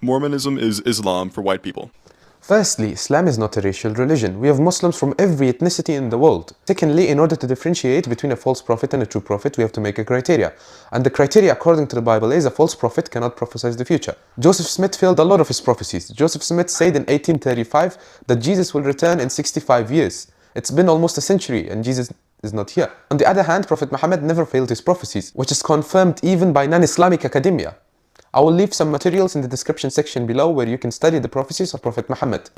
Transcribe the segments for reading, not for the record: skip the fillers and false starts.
Mormonism is Islam for white people. Firstly, Islam is not a racial religion. We have Muslims from every ethnicity in the world. Secondly, in order to differentiate between a false prophet and a true prophet, we have to make a criteria. And the criteria according to the Bible is a false prophet cannot prophesy the future. Joseph Smith failed a lot of his prophecies. Joseph Smith said in 1835 that Jesus will return in 65 years. It's been almost a century and Jesus is not here. On the other hand, Prophet Muhammad never failed his prophecies, which is confirmed even by non-Islamic academia. I will leave some materials in the description section below where you can study the prophecies of Prophet Muhammad.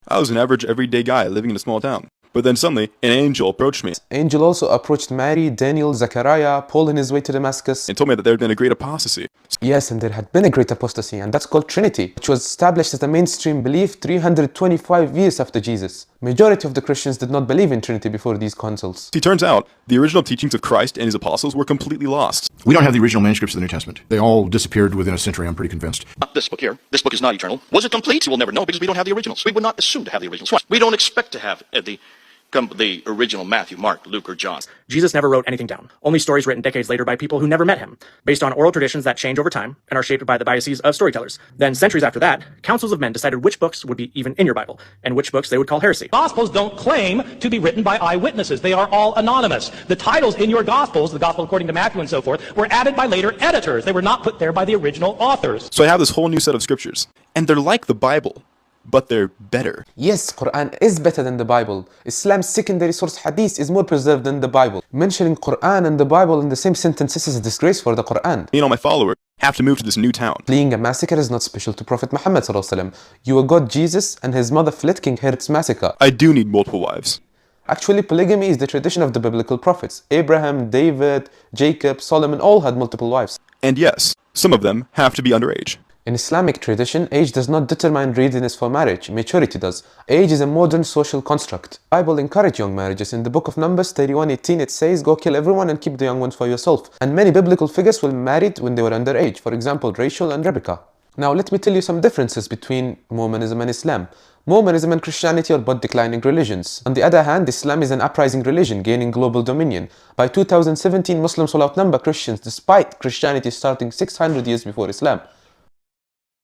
I was an average everyday guy living in a small town. But then suddenly, an angel approached me. Angel also approached Mary, Daniel, Zechariah, Paul on his way to Damascus. And told me that there had been a great apostasy. Yes, and there had been a great apostasy, and that's called Trinity, which was established as a mainstream belief 325 years after Jesus. Majority of the Christians did not believe in Trinity before these councils. It turns out, the original teachings of Christ and his apostles were completely lost. We don't have the original manuscripts of the New Testament. They all disappeared within a century, I'm pretty convinced. This book here, this book is not eternal. Was it complete? We'll never know because we don't have the originals. We would not assume to have the originals. We don't expect to have the original Matthew, Mark, Luke, or John. Jesus never wrote anything down. Only stories written decades later by people who never met him, based on oral traditions that change over time and are shaped by the biases of storytellers. Then, centuries after that, councils of men decided which books would be even in your Bible, and which books they would call heresy. Gospels don't claim to be written by eyewitnesses. They are all anonymous. The titles in your Gospels, the Gospel according to Matthew and so forth, were added by later editors. They were not put there by the original authors. So I have this whole new set of scriptures, and they're like the Bible, but they're better. Yes, Quran is better than the Bible. Islam's secondary source hadith is more preserved than the Bible. Mentioning Quran and the Bible in the same sentences is a disgrace for the Quran. Me and all my followers have to move to this new town. Fleeing a massacre is not special to Prophet Muhammad ﷺ. You God Jesus and his mother fled King Herod's massacre. I do need multiple wives. Actually, polygamy is the tradition of the biblical prophets. Abraham, David, Jacob, Solomon all had multiple wives. And yes, some of them have to be underage. In Islamic tradition, age does not determine readiness for marriage, maturity does. Age is a modern social construct. The Bible encourages young marriages. In the book of Numbers 31:18 it says, go kill everyone and keep the young ones for yourself. And many biblical figures were married when they were underage, for example Rachel and Rebecca. Now let me tell you some differences between Mormonism and Islam. Mormonism and Christianity are both declining religions. On the other hand, Islam is an uprising religion gaining global dominion. By 2017, Muslims will outnumber Christians despite Christianity starting 600 years before Islam.